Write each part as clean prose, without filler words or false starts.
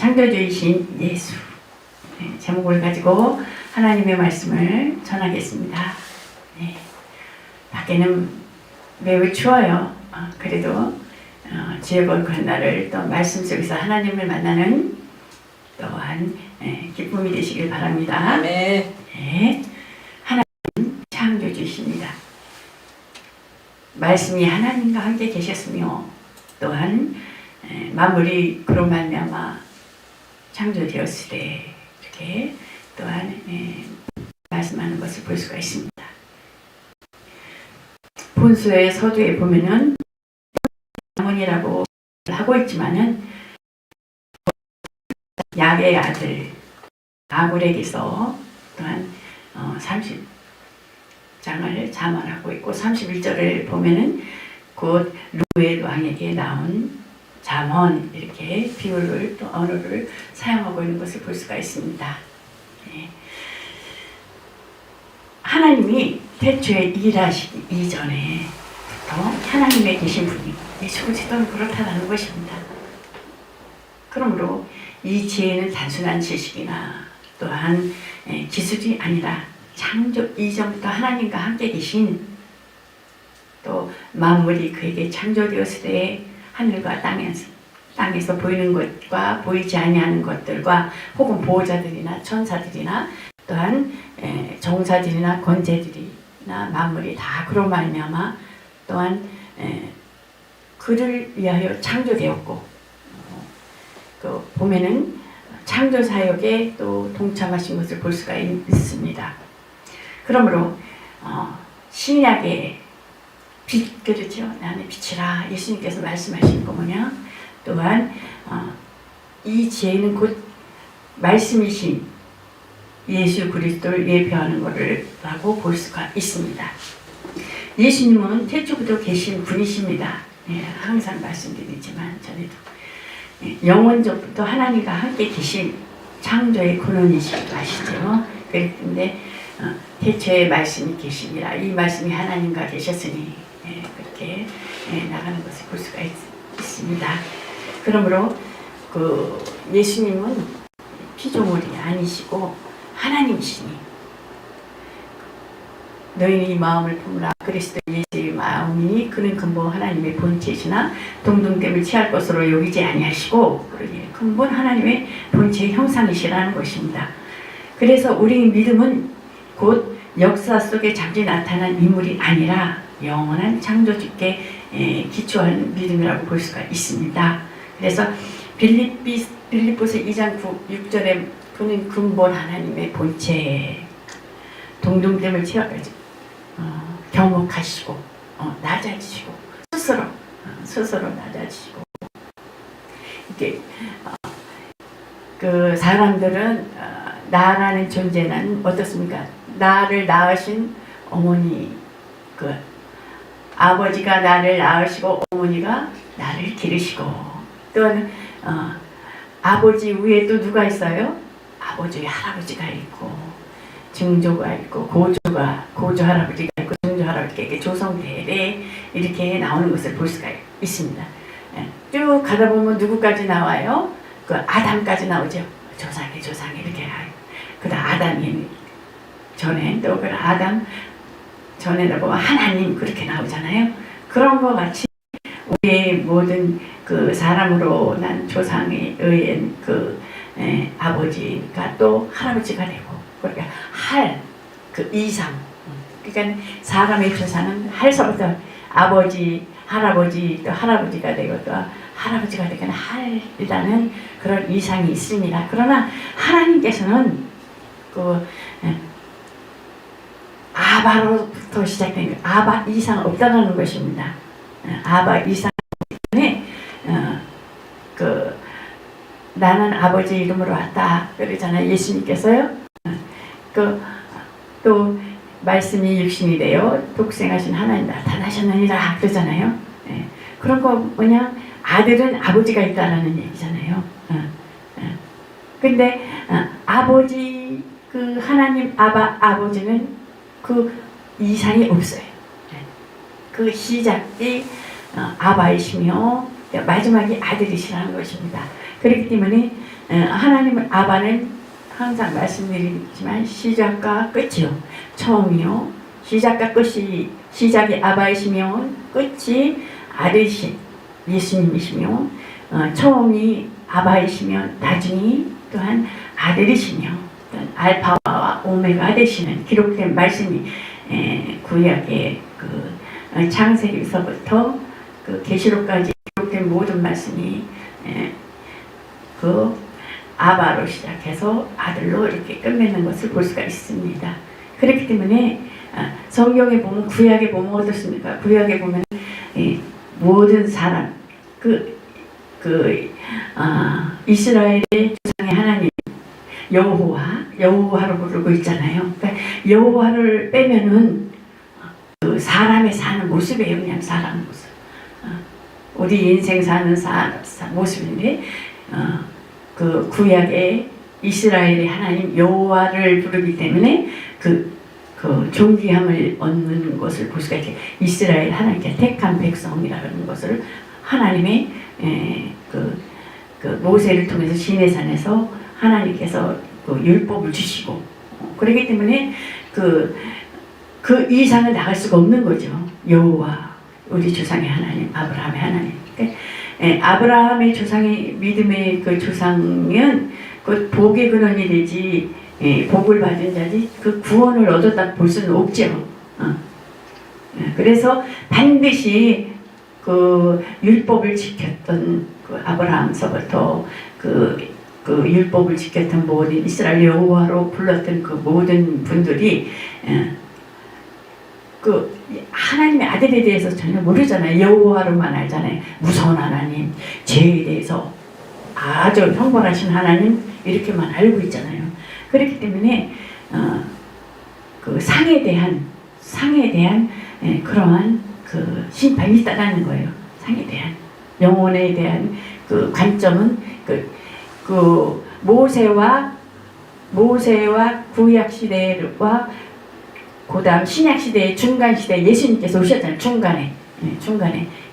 창조주이신 예수 제목을 가지고 하나님의 말씀을 전하겠습니다. 밖에는 매우 추워요. 그래도 지혜볼 그날을 또 말씀 속에서 하나님을 만나는 또한 기쁨이 되시길 바랍니다. 네. 하나님 창조주이십니다. 말씀이 하나님과 함께 계셨으며 또한 만물이 그로 말미암아 창조되었으되 이렇게 또한 말씀하는 것을 볼 수가 있습니다. 본서의 서두에 보면은 영혼이라고 하고 있지만은 야베의 아들 아굴에게서 또한 30장을 자문하고 있고 31절을 보면은 곧 루엘 왕에게 나온 잠언 이렇게 비유를 또 언어를 사용하고 있는 것을 볼 수가 있습니다. 하나님이 태초에 일하시기 이전에부터 하나님에 계신 분이 예수 그리스도는 그렇다는 것입니다. 그러므로 이 지혜는 단순한 지식이나 또한 기술이 아니라 창조 이전부터 하나님과 함께 계신 또 만물이 그에게 창조되었을 때 하늘과 땅에서 보이는 것과 보이지 아니하는 것들과 혹은 보호자들이나 천사들이나 또한 종사들이나 권제들이나 만물이 다 그로 말미암아 또한 그를 위하여 창조되었고 그 보면은 창조 사역에 또 동참하신 것을 볼 수가 있습니다. 그러므로 신약의 빛 그렇죠. 나는 빛이라 예수님께서 말씀하신 거 뭐냐? 또한 이 지혜는 곧 말씀이신 예수 그리스도를 예표하는 것이라고 볼 수가 있습니다. 예수님은 태초부터 계신 분이십니다. 항상 말씀드리지만 전에도 영원전부터 하나님과 함께 계신 창조의 근원이시기도 하시죠. 그런데 태초에 말씀이 계시니라 이 말씀이 하나님과 계셨으니 그렇게 나가는 것을 볼 수가 있습니다. 그러므로 그 예수님은 피조물이 아니시고 하나님이시니 너희는 이 마음을 품으라 그리스도 예수의 마음이니 그는 근본 하나님의 본체이시나 동등됨을 취할 것으로 여기지 아니하시고 그러니 근본 하나님의 본체의 형상이시라는 것입니다. 그래서 우리의 믿음은 곧 역사 속에 잠시 나타난 인물이 아니라 영원한 창조주께 기초한 믿음이라고 볼 수가 있습니다. 그래서 빌립보서 2장 6절에 그는 근본 하나님의 본체 동등됨을 채워가지고 경옥하시고 낮아지시고 스스로 낮아지시고 이게 그 사람들은 나라는 존재는 어떻습니까? 나를 낳으신 어머니 그 아버지가 나를 낳으시고 어머니가 나를 기르시고 또는 아버지 위에 또 누가 있어요? 아버지 할아버지가 있고 증조가 있고 고조 할아버지가 있고 증조 할아버지가 이렇게 조성대대 이렇게 나오는 것을 볼 수가 있습니다. 쭉 가다 보면 누구까지 나와요? 그 아담까지 나오죠. 조상이 이렇게 그다음 아담이 전에 또 그 아담 전에는 보면 하나님 그렇게 나오잖아요. 그런 것 같이 우리의 모든 그 사람으로 난 조상에 의한 그 아버지가 또 할아버지가 되고 그러니까 그 이상 그러니까 사람의 조상은 할서부터 아버지 할아버지 또 할아버지가 되고 또 할아버지가 되거나 할이라는 그런 이상이 있습니다. 그러나 하나님께서는 그 아바로부터 시작된 아바 이상 없다는 것입니다. 아바 이상 때문에 그 나는 아버지 이름으로 왔다 그러잖아요. 예수님께서요. 또 말씀이 육신이 되어 독생하신 하나님 나타나셨느니라 그러잖아요. 그런 거 뭐냐 아들은 아버지가 있다라는 얘기잖아요. 근데 아버지 그 하나님 아버지는 그 이상이 없어요. 그 시작이 아바이시며 마지막이 아들이시라는 것입니다. 그렇기 때문에 하나님은 아바는 항상 말씀드리지만 시작과 끝이요, 처음이요, 시작과 끝이, 시작이 아바이시며 끝이 아들이신 예수님이시며, 처음이 아바이시며 나중이 또한 아들이시며, 또한 알파와 오메가 되시는 기록된 말씀이 구약의 그 창세기서부터 그 계시록까지 기록된 모든 말씀이 그 아바로 시작해서 아들로 이렇게 끝맺는 것을 볼 수가 있습니다. 그렇기 때문에 성경에 보면, 구약에 보면 어떻습니까? 구약에 보면 모든 사람, 이스라엘의 조상의 하나님 여호와로 부르고 있잖아요. 그러니까 여호와를 빼면은 그 사람의 사는 모습이에요. 그냥 사람 모습. 우리 인생 사는 모습인데, 그 구약의 이스라엘의 하나님 여호와를 부르기 때문에 그 존귀함을 얻는 것을 볼 수가 있게, 이스라엘 하나님께 택한 백성이라는 것을 하나님의 그 모세를 통해서 시내산에서 하나님께서 그 율법을 주시고, 그렇기 때문에 그 이상을 나갈 수가 없는 거죠. 여호와, 우리 조상의 하나님, 아브라함의 하나님. 그러니까 아브라함의 조상의 믿음의 그 조상은 그 복의 근원이 되지, 복을 받은 자지 그 구원을 얻었다 볼 수는 없죠. 그래서 반드시 그 율법을 지켰던 그 아브라함서부터 그 율법을 지켰던 모든 이스라엘 여호와로 불렀던 그 모든 분들이 그 하나님의 아들에 대해서 전혀 모르잖아요. 여호와로만 알잖아요. 무서운 하나님, 죄에 대해서 아주 형벌하신 하나님, 이렇게만 알고 있잖아요. 그렇기 때문에 그 상에 대한 그러한 그 심판이 있다라는 거예요. 상에 대한, 영혼에 대한 그 관점은 그 모세와 구약 시대와 그다음 신약 시대의 중간 시대에 예수님께서 오셨잖아요. 중간에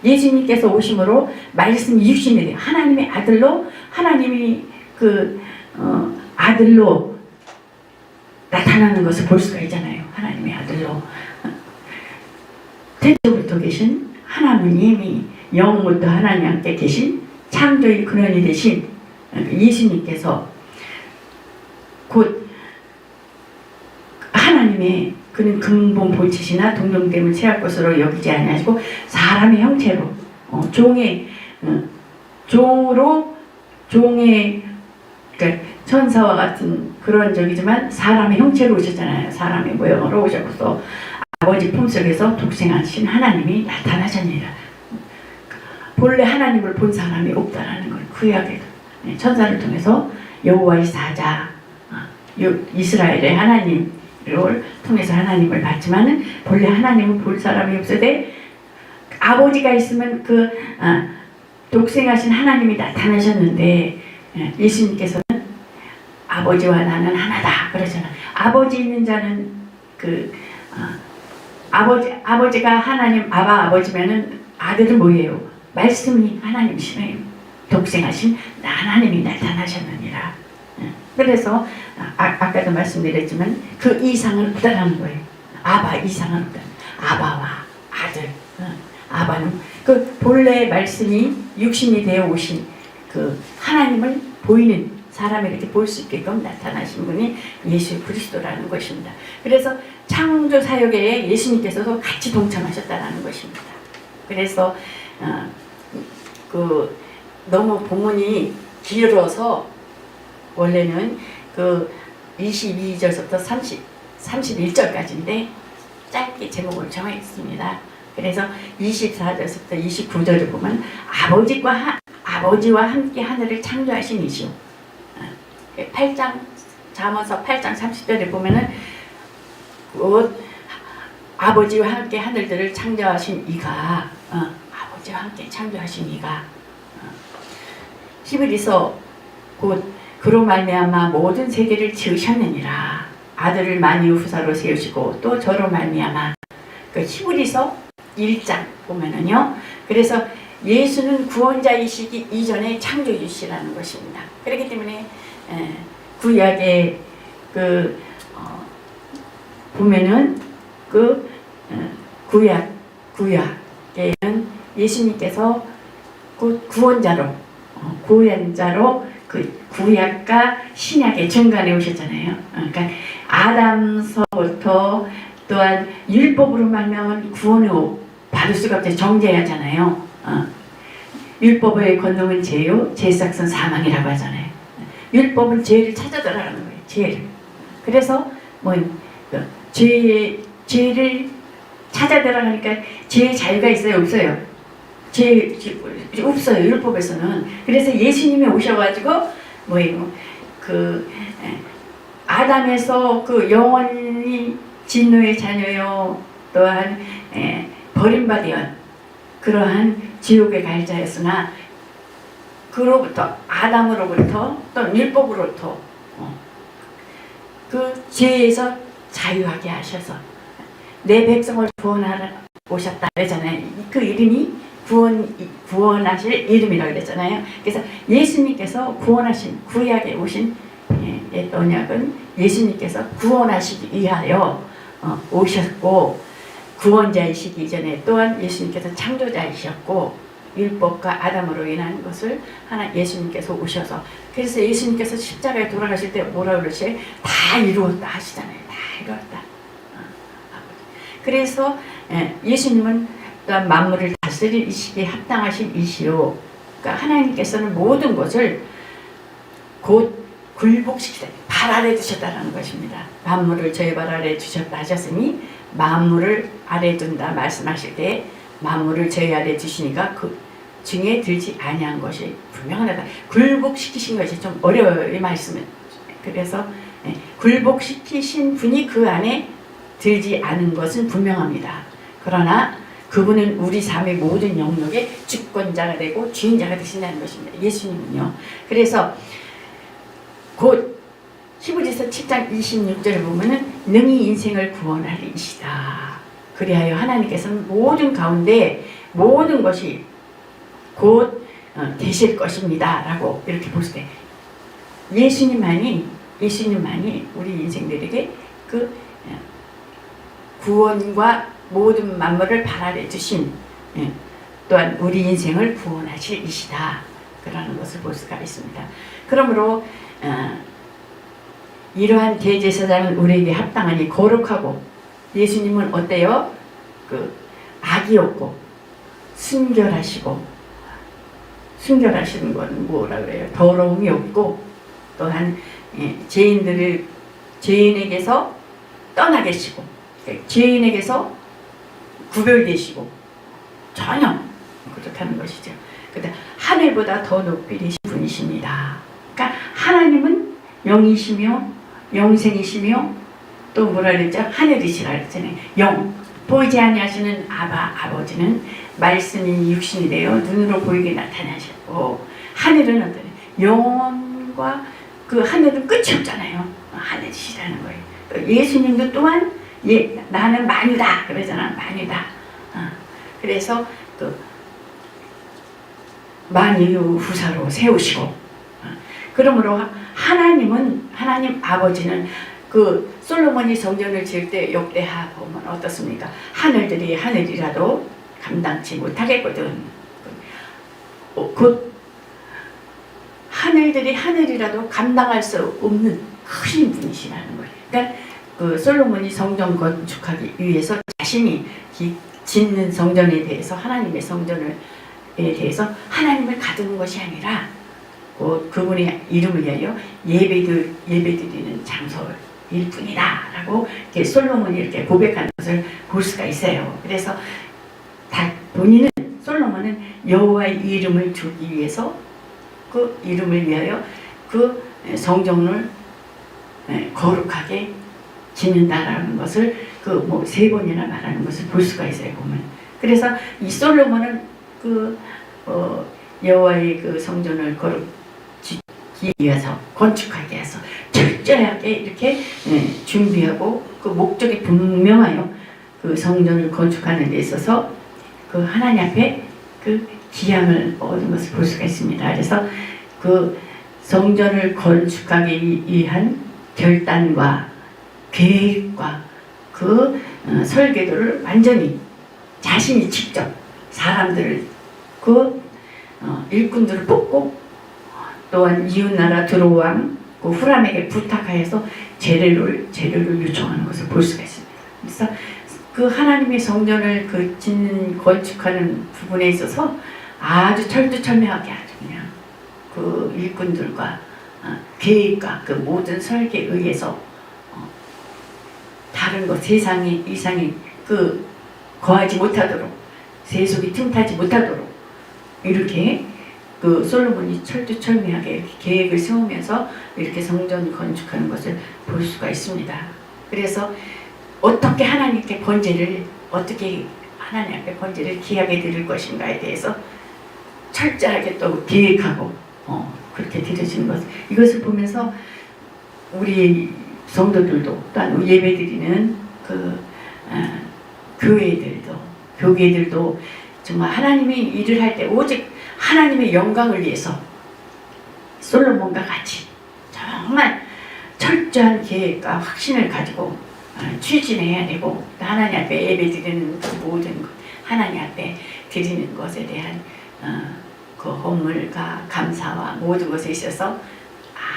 예수님께서 오심으로 말씀이 육신이 돼요. 하나님의 아들로, 하나님이 아들로 나타나는 것을 볼 수가 있잖아요. 하나님의 아들로 태초부터 계신 하나님이, 영부터 하나님 함께 계신 창조의 근원이 되신 예수님께서 곧 하나님의, 그는 근본 본체시나 동정됨을 취할 것으로 여기지 아니하시고 사람의 형체로 종의 그러니까 천사와 같은 그런 적이지만 사람의 형체로 오셨잖아요. 사람의 모형으로 오셔서 아버지 품속에서 독생하신 하나님이 나타나셨느니라. 본래 하나님을 본 사람이 없다라는 걸 구약에도 천사를 통해서 여호와의 사자, 이스라엘의 하나님을 통해서 하나님을 봤지만은 본래 하나님을 볼 사람이 없으되 아버지가 있으면 독생하신 하나님이 나타나셨는데, 예수님께서는 아버지와 나는 하나다 그러잖아. 아버지 있는 자는 아버지가 하나님 아버지면은 아들은 뭐예요? 말씀이 하나님이시네요. 독생하신 하나님이 나타나셨느니라. 그래서 아까도 말씀드렸지만 그 이상은 없다라는 거예요. 아바 이상은 없다. 아바와 아들. 아바는 그 본래 말씀이 육신이 되어 오신 그 하나님을 보이는, 사람이 이렇게 볼 수 있게끔 나타나신 분이 예수 그리스도라는 것입니다. 그래서 창조 사역에 예수님께서도 같이 동참하셨다라는 것입니다. 그래서 너무 본문이 길어서 원래는 22절부터 31절까지인데 짧게 제목을 정했습니다. 그래서 24절부터 29절을 보면 아버지와 함께 하늘을 창조하신 이시오. 8장 잠언서 8장 30절에 보면은 아버지와 함께 하늘들을 창조하신 이가, 아버지와 함께 창조하신 이가, 히브리서 곧 그로 말미암아 모든 세계를 지으셨느니라. 아들을 만유 후사로 세우시고 또 저로 말미암아, 히브리서 1장 보면은요. 그래서 예수는 구원자이시기 이전에 창조주시라는 것입니다. 그렇기 때문에 구약에 보면은 구약에는 예수님께서 구원자로 그 구약과 신약의 중간에 오셨잖아요. 그러니까 아담서부터 또한 율법으로 말미암은 구원을 받을 수가 없죠. 정죄하잖아요. 율법의 권능은 죄요, 죄삭은 사망이라고 하잖아요. 율법은 죄를 찾아 들어가는 거예요. 죄를. 그래서 죄를 찾아 들어가니까 죄의 자유가 있어요, 없어요? 죄 없어요, 율법에서는. 그래서 예수님이 오셔가지고 아담에서 영원히 진노의 자녀요, 또한 버림받은 그러한 지옥의 갈자였으나 그로부터 아담으로부터 또 율법으로부터 그 죄에서 자유하게 하셔서 내 백성을 구원하러 오셨다 그러잖아요. 그 이름이 구원하실 이름이라고 그랬잖아요. 그래서 예수님께서 구원하신 구약에 오신 언약은 예수님께서 구원하시기 위하여 오셨고, 구원자이시기 이전에 또한 예수님께서 창조자이셨고, 율법과 아담으로 인한 것을 예수님께서 오셔서, 그래서 예수님께서 십자가에 돌아가실 때 뭐라 그러세요? 다 이루었다 하시잖아요. 다 이루었다. 그래서 예수님은 또한 만물을 다스리시기에 합당하신 이시요, 그러니까 하나님께서는 모든 것을 곧 굴복시키다, 발 아래 두셨다는 것입니다. 만물을 저희 발 아래 두셨다 하셨으니 만물을 아래 둔다 말씀하실 때 만물을 저희 아래 두시니까 그 중에 들지 아니한 것이 분명하다. 굴복시키신 것이 좀 어려워요, 이 말씀은. 그래서 굴복시키신 분이 그 안에 들지 않은 것은 분명합니다. 그러나 그분은 우리 삶의 모든 영역의 주권자가 되고 주인자가 되신다는 것입니다. 예수님은요. 그래서 곧 히브리서 7장 26절을 보면은 능히 인생을 구원할 이시다. 그리하여 하나님께서는 모든 가운데 모든 것이 곧 되실 것입니다 라고 이렇게 볼 때 예수님만이 우리 인생들에게 그 구원과 모든 만물을 발 아래 두신, 또한 우리 인생을 구원하실 이시다 그라는 것을 볼 수가 있습니다. 그러므로 이러한 대제사장은 우리에게 합당하니 거룩하고, 예수님은 어때요? 악이 없고 순결하시는 건 뭐라 그래요? 더러움이 없고, 또한 죄인에게서 떠나 계시고, 죄인에게서 구별되시고 전혀 그렇다는 것이죠. 근데 하늘보다 더 높이 되신 분이십니다. 그러니까 하나님은 영이시며 영생이시며 또 뭐라 그랬죠? 하늘이시라 그랬잖아요. 영, 보이지 아니하시는 아버지는 말씀이 육신이 되어 눈으로 보이게 나타나셨고, 하늘은 어떤 영원과 그 하늘은 끝이 없잖아요. 하늘이시라는 거예요. 예수님도 또한 나는 만유다 그러잖아. 만유다. 그래서 만유 후사로 세우시고, 그러므로 하나님 아버지는 솔로몬이 성전을 지을 때 역대하 보면 어떻습니까? 하늘들이 하늘이라도 감당치 못하겠거든. 곧 하늘들이 하늘이라도 감당할 수 없는 큰 분이시라는 거예요. 그러니까 솔로몬이 성전 건축하기 위해서 자신이 짓는 성전에 대해서, 하나님의 성전에 대해서 하나님을 가두는 것이 아니라 그분의 이름을 위하여 예배드리는 장소일 뿐이다 라고 솔로몬이 이렇게 고백하는 것을 볼 수가 있어요. 그래서 솔로몬은 여호와의 이름을 주기 위해서, 그 이름을 위하여 그 성전을 거룩하게 짓는다라는 것을 세 번이나 말하는 것을 볼 수가 있어요, 보면. 그래서 이 솔로몬은 여호와의 그 성전을 거룩 짓기 위해서, 건축하기 위해서 철저하게 이렇게 준비하고, 그 목적이 분명하여 그 성전을 건축하는 데 있어서 그 하나님 앞에 기함을 얻은 것을 볼 수가 있습니다. 그래서 그 성전을 건축하기 위한 결단과 계획과 그 설계도를 완전히 자신이 직접 사람들을 그 일꾼들을 뽑고 또한 이웃나라 드로왕 그 후람에게 부탁하여서 재료를 요청하는 것을 볼 수가 있습니다. 그래서 그 하나님의 성전을 그 짓는 건축하는 부분에 있어서 아주 철두철미하게 아주 그냥 그 일꾼들과 계획과 그 모든 설계에 의해서 다른 것 세상이 이상이 그 거하지 못하도록 세속이 틈타지 못하도록 이렇게 그 솔로몬이 철두철미하게 이렇게 계획을 세우면서 이렇게 성전 건축하는 것을 볼 수가 있습니다. 그래서 어떻게 하나님께 번제를 어떻게 하나님 앞에 번제를 귀하게 드릴 것인가에 대해서 철저하게 또 계획하고 그렇게 드려지는 것 이것을 보면서 우리 성도들도 또한 예배드리는 그 교회들도 정말 하나님이 일을 할 때 오직 하나님의 영광을 위해서 솔로몬과 같이 정말 철저한 계획과 확신을 가지고 추진해야 되고 하나님 앞에 예배드리는 그 모든 것 하나님 앞에 드리는 것에 대한 그 헌물과 감사와 모든 것에 있어서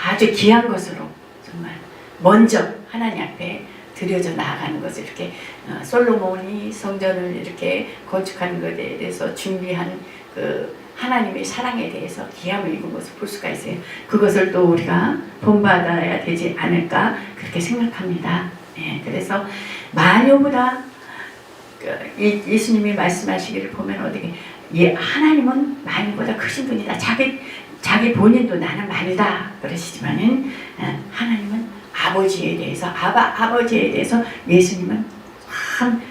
아주 귀한 것으로 정말 먼저 하나님 앞에 드려져 나아가는 것을 이렇게 솔로몬이 성전을 이렇게 건축하는 것에 대해서 준비한 그 하나님의 사랑에 대해서 기함을 입은 것을 볼 수가 있어요. 그것을 또 우리가 본받아야 되지 않을까 그렇게 생각합니다. 네, 그래서 마녀보다 예수님이 말씀하시기를 보면 어떻게 하나님은 마녀보다 크신 분이다. 자기 본인도 나는 마녀다 그러시지만은 하나님은 아버지에 대해서 아버지에 대해서 예수님은 참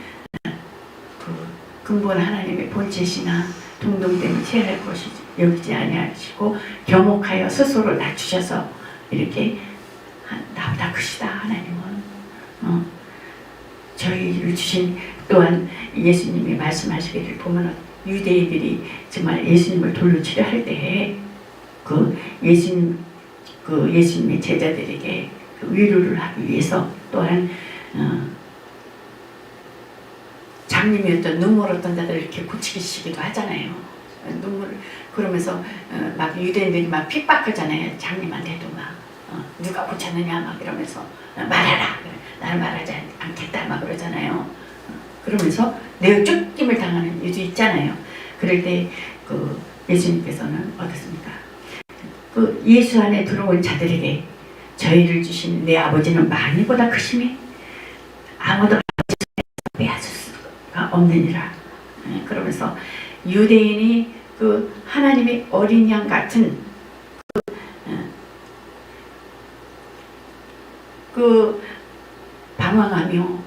그 근본 하나님의 본체시나 동등됨을 체할 것이지 여기지 아니하시고 겸혹하여 스스로 낮추셔서 이렇게 나보다 크시다 하나님은 저희를 주신 또한 예수님이 말씀하시기를 보면 유대인들이 정말 예수님을 돌로 치려 할 때에 그 예수님의 제자들에게 그 위로를 하기 위해서 또한 장님이었던 눈물 어떤 자들을 이렇게 고치시기도 하잖아요. 눈물 그러면서 막 유대인들이 막 핍박하잖아요. 장님한테도 막 누가 고쳤느냐 막 이러면서 말하라 나는 말하지 않겠다 막 그러잖아요. 그러면서 내가 쫓김을 당하는 일도 있잖아요. 그럴 때 그 예수님께서는 어떻습니까? 그 예수 안에 들어온 자들에게 저희를 주신 내 아버지는 많이보다 크심에 아무도 빼앗을 수가 없느니라. 그러면서 유대인이 그 하나님의 어린 양 같은 그 방황하며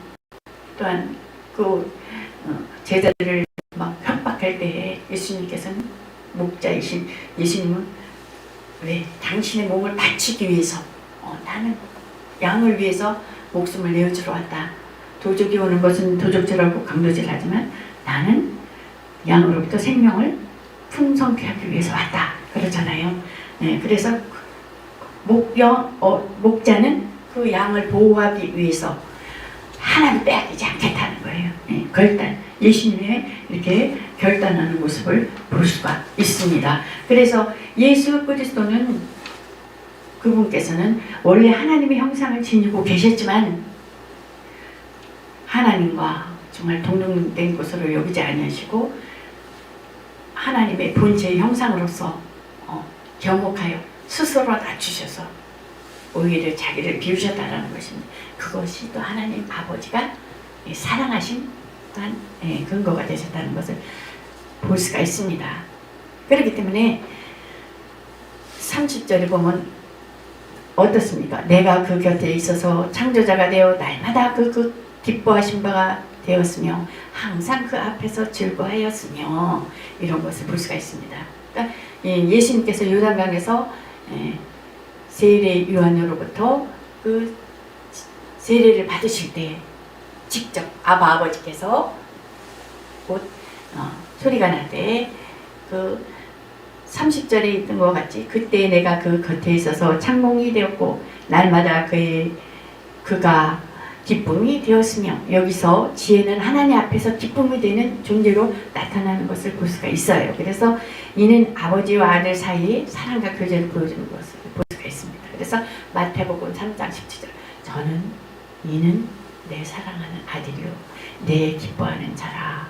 또한 그 제자들을 막 협박할 때에 예수님께서는 목자이신 예수님은 왜 당신의 몸을 바치기 위해서 나는 양을 위해서 목숨을 내어주러 왔다. 도적이 오는 것은 도적질하고 강도질하지만 나는 양으로부터 생명을 풍성케 하기 위해서 왔다. 그러잖아요. 네, 그래서 목자는 그 양을 보호하기 위해서 하나도 빼앗기지 않겠다는 거예요. 네, 결단. 예수님의 이렇게 결단하는 모습을 볼 수가 있습니다. 그래서 예수 그리스도는 그분께서는 원래 하나님의 형상을 지니고 계셨지만 하나님과 정말 동등된 것으로 여기지 아니하시고 하나님의 본체의 형상으로서 겸혹하여 스스로 낮추셔서 오히려 자기를 비우셨다라는 것입니다. 그것이 또 하나님 아버지가 사랑하신 또한 근거가 되셨다는 것을 볼 수가 있습니다. 그렇기 때문에 30절에 보면 어떻습니까? 내가 그 곁에 있어서 창조자가 되어 날마다 그 기뻐하신 바가 되었으며 항상 그 앞에서 즐거워하였으며 이런 것을 볼 수가 있습니다. 그러니까 예수님께서 요단강에서 세례 요한으로부터 그 세례를 받으실 때 직접 아버지께서 곧 소리가 날 때 그 30절에 있던 것 같지. 그때 내가 그 곁에 있어서 창공이 되었고 날마다 그가 기쁨이 되었으며, 여기서 지혜는 하나님 앞에서 기쁨이 되는 존재로 나타나는 것을 볼 수가 있어요. 그래서 이는 아버지와 아들 사이에 사랑과 교제를 보여주는 것을 볼 수가 있습니다. 그래서 마태복음 3장 17절, 저는 이는 내 사랑하는 아들이요 내 기뻐하는 자라.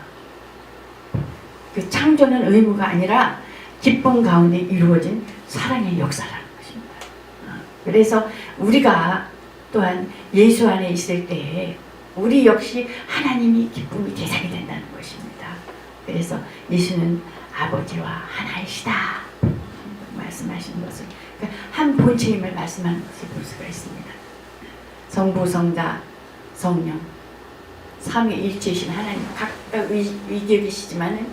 그 창조는 의무가 아니라 기쁨 가운데 이루어진 사랑의 역사라는 것입니다. 그래서 우리가 또한 예수 안에 있을 때 우리 역시 하나님이 기쁨의 대상이 된다는 것입니다. 그래서 예수는 아버지와 하나이시다 말씀하시는 것을, 그러니까 한 본체임을 말씀하는 것을 볼 수가 있습니다. 성부, 성자, 성령 삼위일체이신 하나님, 각각 위격이시지만은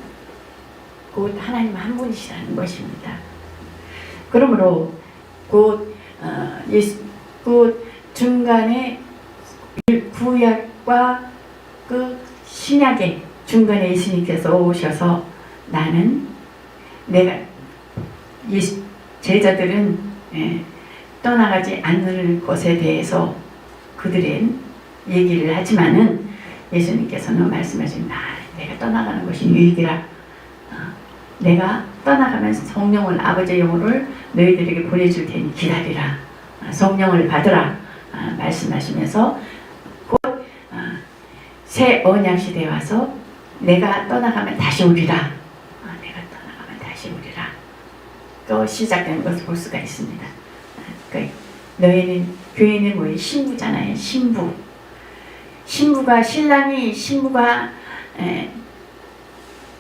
곧 하나님 한 분이시라는 것입니다. 그러므로 곧 중간에 구약과 그 신약의 중간에 예수님께서 오셔서 제자들은 떠나가지 않는 것에 대해서 그들은 얘기를 하지만은 예수님께서는 말씀하신, 내가 떠나가는 것이 유익이라. 내가 떠나가면서 성령을, 아버지의 영혼을 너희들에게 보내줄 테니 기다리라. 성령을 받으라. 말씀하시면서 곧 새 언약 시대에 와서 내가 떠나가면 다시 오리라. 내가 떠나가면 다시 오리라. 또 시작되는 것을 볼 수가 있습니다. 그러니까 너희는, 교회는 뭐예요? 신부잖아요. 신부가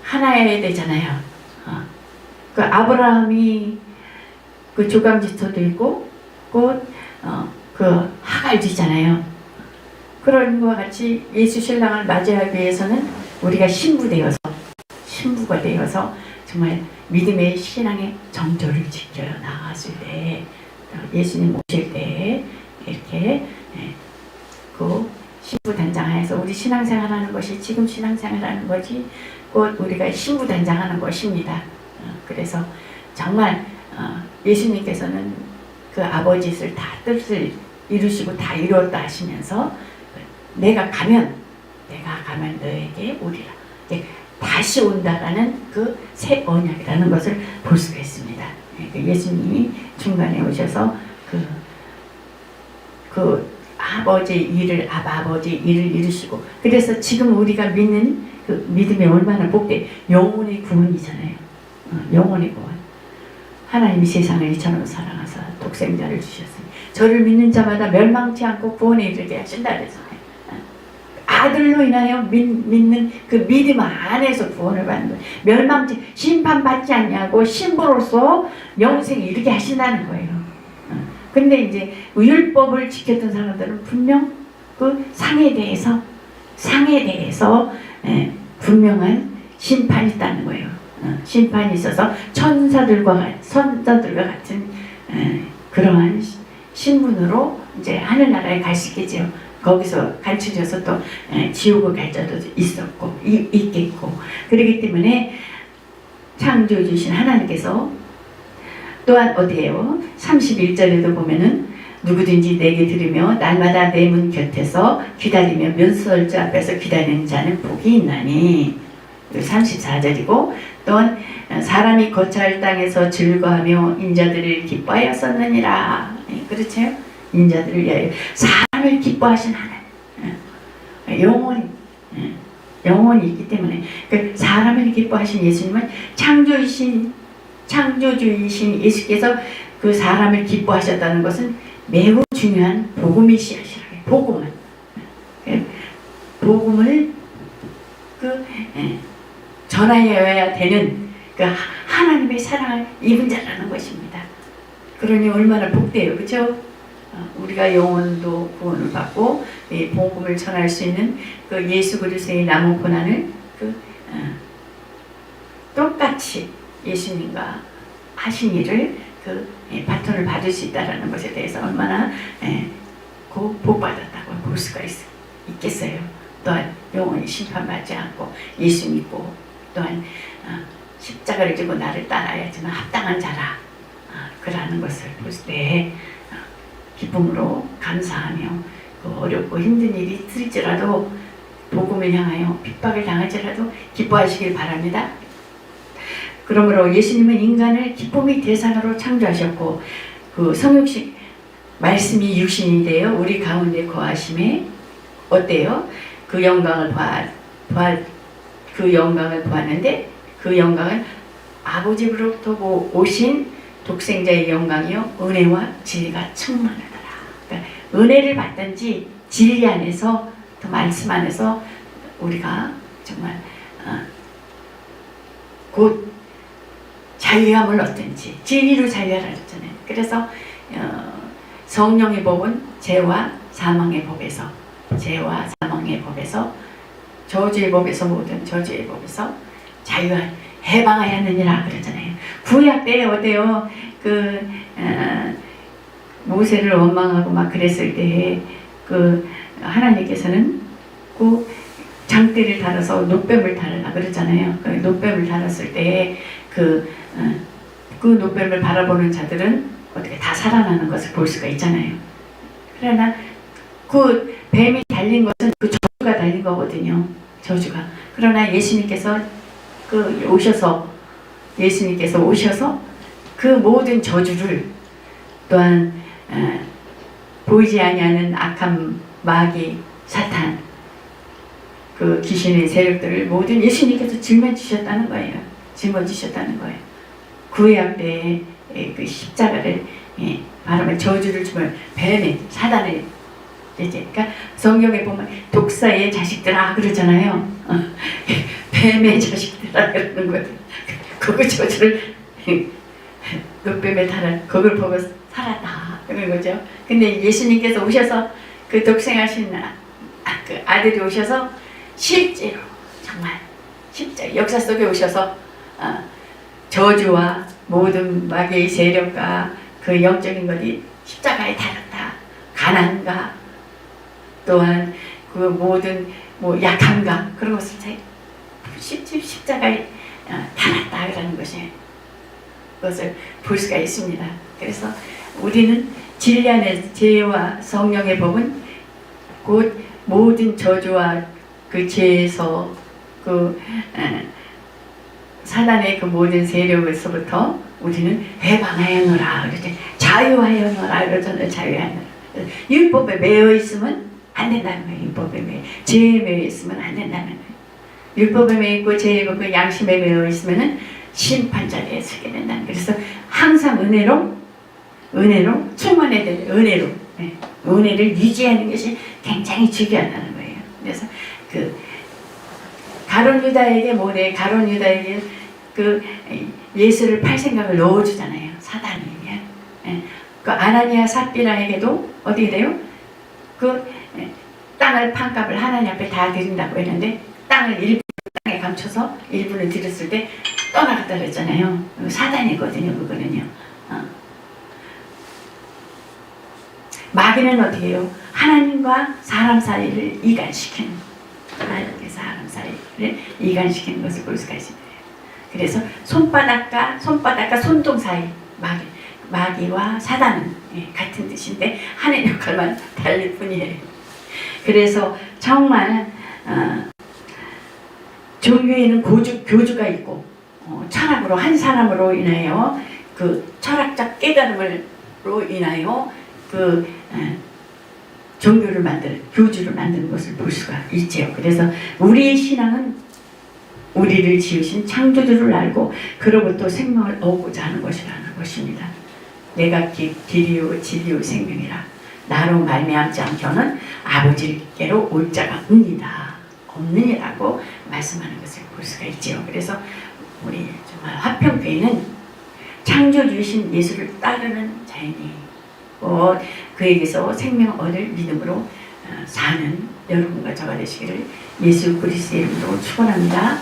하나여야 되잖아요. 그 아브라함이 그 조강지터도 있고 곧 그 하갈지잖아요. 그런 것과 같이 예수 신랑을 맞이하기 위해서는 우리가 신부가 되어서 정말 믿음의 신앙의 정조를 지켜요. 나아갔을 때, 예수님 오실 때 이렇게 그 신부 단장하에서 우리 신앙생활하는 것이 지금 신앙생활하는 것이 곧 우리가 신부 단장하는 것입니다. 그래서 정말 예수님께서는 그 아버지 뜻을 이루시고 다 이루었다 하시면서 내가 가면 너에게 오리라. 다시 온다라는 그 새 언약이라는 것을 볼 수가 있습니다. 예수님이 중간에 오셔서 그 아버지 일을 이루시고, 그래서 지금 우리가 믿는 그 믿음이 얼마나 복돼. 영혼의 구원이잖아요. 영혼의 구원. 하나님이 세상을 이처럼 사랑하사 독생자를 주셨으니 저를 믿는 자마다 멸망치 않고 구원에 이르게 하신다 그랬잖아요. 아들로 인하여 믿는 그 믿음 안에서 구원을 받는 거예요. 심판받지 않냐고 신부로서 영생에 이르게 하신다는 거예요. 근데 이제 율법을 지켰던 사람들은 분명 그 상에 대해서 분명한 심판이 있다는 거예요. 심판이 있어서 선자들과 같은 그러한 신분으로 이제 하늘나라에 갈 수 있겠죠. 거기서 가르쳐져서 또 지옥을 갈 자도 있겠고, 그렇기 때문에 창조해 주신 하나님께서 또한 어디에요? 31절에도 보면은 누구든지 내게 들으며 날마다 내 문 곁에서 기다리며 면설자 앞에서 기다리는 자는 복이 있나니. 34절이고 또한 사람이 거처할 땅에서 즐거하며 인자들을 기뻐하였었느니라. 그렇죠? 인자들을 위하여 사람을 기뻐하신 하나님, 영혼이 있기 때문에 그 사람을 기뻐하신 예수님은 창조주이신 예수께서 그 사람을 기뻐하셨다는 것은 매우 중요한 복음이시라. 복음을 전하여야 되는 그 하나님의 사랑을 입은 자라는 것입니다. 그러니 얼마나 복돼요, 그렇죠? 우리가 영혼도 구원을 받고 복음을 전할 수 있는 그 예수 그리스도의 남은 고난을 똑같이 예수님과 하신 일을 바톤을 받을 수 있다라는 것에 대해서 얼마나 복받았다고 볼 수가 있겠어요. 또한 영원히 심판받지 않고 예수 믿고 또한 십자가 십자가를 지고 나를 따라야지만 합당한 자라. 그라는 것을 볼 때 기쁨으로 감사하며 그 어렵고 힘든 일이 있을지라도 복음을 향하여 핍박을 당할지라도 기뻐하시길 바랍니다. 그러므로 예수님은 인간을 기쁨의 대상으로 창조하셨고 그 성육식 말씀이 육신이 되어 우리 가운데 거하심에 어때요? 그 영광을 보았는데 그 영광은 아버지로부터 오신 독생자의 영광이요 은혜와 진리가 충만하더라. 그러니까 은혜를 받든지 진리 안에서 또 말씀 안에서 우리가 정말 곧 자유함을 얻든지 진리로 자유하라 했잖아요. 그래서 성령의 법은 죄와 사망의 법에서 저주의 법에서 모든 저주의 법에서 해방하였느니라 그랬잖아요. 구약 때 어때요? 모세를 원망하고 막 그랬을 때 하나님께서는 그 장대를 달아서 노뱀을 달으라 그랬잖아요. 그 노뱀을 달았을 때 그 노뱀을 바라보는 자들은 어떻게 다 살아나는 것을 볼 수가 있잖아요. 그러나 그 뱀이 달린 것은 그 저주가 달린 거거든요. 저주가. 그러나 예수님께서 오셔서 그 모든 저주를 또한 보이지 아니하는 악한 마귀 사탄 그 귀신의 세력들을 모든 예수님께서 짊어지셨다는 거예요. 구약 때의 그 십자가를 바로 저주를 주면 뱀의 사단의 그러니까 성경에 보면 독사의 자식들아 그러잖아요. 뱀의 자식들아 그러는 거예요. 그거 저주를 노뱀에 달아 그걸 보고 살았다 그런 거죠. 근데 예수님께서 오셔서 그 독생하신 그 아들이 오셔서 실제로 정말 십자가 역사 속에 오셔서 저주와 모든 마귀의 세력과 그 영적인 것이 십자가에 달았다. 가난과 또한 그 모든 약함과 그런 것을 십자가에 달았다 그러는 것을 볼 수가 있습니다. 그래서 우리는 진리 안에 죄와 성령의 법은 곧 모든 저주와 그 죄에서 사단의 그 모든 세력에서부터 우리는 해방하여노라 그러지 자유하여노라 그러잖아요. 자유하여노라. 율법에 매여 있으면 안 된다는 거예요. 율법에 죄에 매여 있으면 안 된다는 거예요. 율법에 매여 있고 죄에 그 양심에 매여 있으면은 심판 자리에 서게 된다는 거예요. 그래서 항상 은혜로 충만해야 돼요. 은혜를 유지하는 것이 굉장히 중요하다는 거예요. 그래서 가룟 유다에게 예수를 팔 생각을 넣어주잖아요. 사단이. 그 아나니아 삽비라에게도 어떻게 돼요? 땅을 판값을 하나님 앞에 다 드린다고 했는데 땅을 일부 땅에 감춰서 일부는 드렸을 때 떠나갔다 그랬잖아요. 사단이거든요. 그거는요. 마귀는 어떻게 해요? 하나님과 사람 사이를 이간시키는 것을 볼 수가 있습니다. 그래서 손바닥과 손동 사이 마귀와 사단은 같은 뜻인데 하는 역할만 다를 뿐이에요. 그래서 정말 종교에는 교주가 있고 철학으로 한 사람으로 인하여 그 철학적 깨달음으로 인하여 교주를 만드는 것을 볼 수가 있지요. 그래서 우리의 신앙은 우리를 지으신 창조주를 알고 그로부터 생명을 얻고자 하는 것이라는 것입니다. 내가 길이요 진리요 생명이라 나로 말미암지 않고는 아버지께로 올 자가 없느니라고 말씀하는 것을 볼 수가 있지요. 그래서 우리 정말 화평교회는 창조주이신 예수를 따르는 자이니 그에게서 생명 얻을 믿음으로 사는 여러분과 저가 되시기를 예수 그리스도의 이름으로 축원합니다.